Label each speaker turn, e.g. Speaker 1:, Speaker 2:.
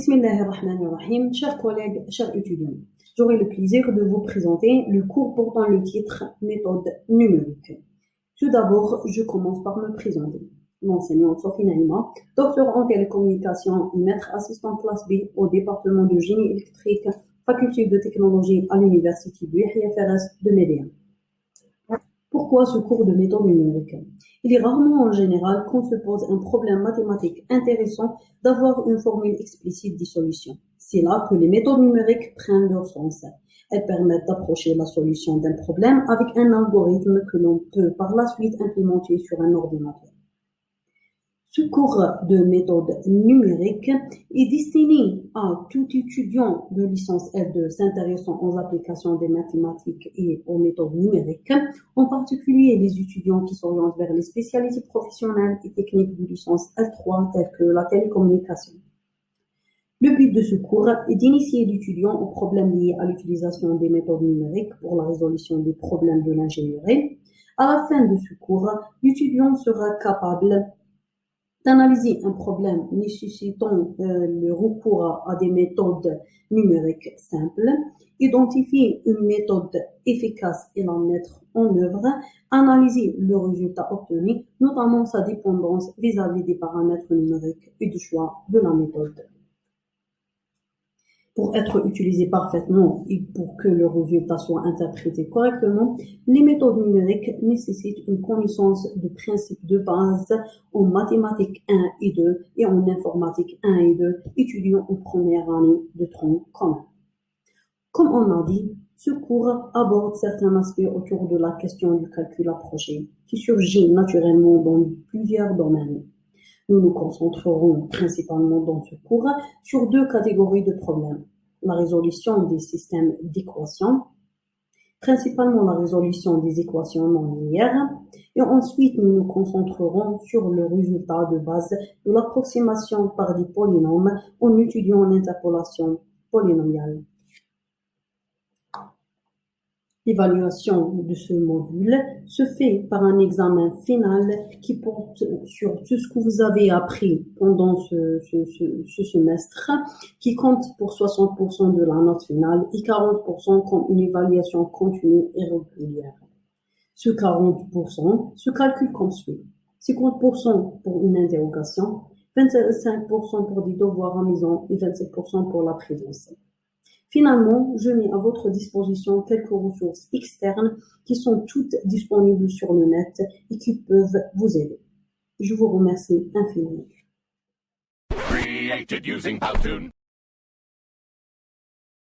Speaker 1: Bismillahirrahmanirrahim, chers collègues, chers étudiants, j'aurai le plaisir de vous présenter le cours portant le titre Méthode numérique. Tout d'abord, je commence par me présenter. L'enseignante Sophie Naïma, docteur en télécommunications et maître assistant classe B au département de génie électrique, faculté de technologie à l'université de Yahya Fares de Médéa. Pourquoi ce cours de méthode numérique? Il est rarement en général qu'on se pose un problème mathématique intéressant d'avoir une formule explicite des solutions. C'est là que les méthodes numériques prennent leur sens. Elles permettent d'approcher la solution d'un problème avec un algorithme que l'on peut par la suite implémenter sur un ordinateur. Ce cours de méthode numérique est destiné à tout étudiant de licence L2 s'intéressant aux applications des mathématiques et aux méthodes numériques, en particulier les étudiants qui s'orientent vers les spécialités professionnelles et techniques de licence L3 telles que la télécommunication. Le but de ce cours est d'initier l'étudiant aux problèmes liés à l'utilisation des méthodes numériques pour la résolution des problèmes de l'ingénierie. À la fin de ce cours, l'étudiant sera capable d'analyser un problème nécessitant le recours à des méthodes numériques simples, identifier une méthode efficace et la mettre en œuvre, analyser le résultat obtenu, notamment sa dépendance vis-à-vis des paramètres numériques et du choix de la méthode. Pour être utilisé parfaitement et pour que le résultat soit interprété correctement, les méthodes numériques nécessitent une connaissance de principes de base en mathématiques 1 et 2 et en informatique 1 et 2, étudiants en première année de tronc commun. Comme on a dit, ce cours aborde certains aspects autour de la question du calcul approché, qui surgit naturellement dans plusieurs domaines. Nous nous concentrerons principalement dans ce cours sur deux catégories de problèmes. La résolution des systèmes d'équations, principalement la résolution des équations non linéaires, et ensuite nous nous concentrerons sur le résultat de base de l'approximation par des polynômes en étudiant l'interpolation polynomiale. L'évaluation de ce module se fait par un examen final qui porte sur tout ce que vous avez appris pendant ce semestre, qui compte pour 60% de la note finale et 40% comme une évaluation continue et régulière. Ce 40% se calcule comme suit. 50% pour une interrogation, 25% pour des devoirs à maison et 27% pour la présence. Finalement, je mets à votre disposition quelques ressources externes qui sont toutes disponibles sur le net et qui peuvent vous aider. Je vous remercie infiniment.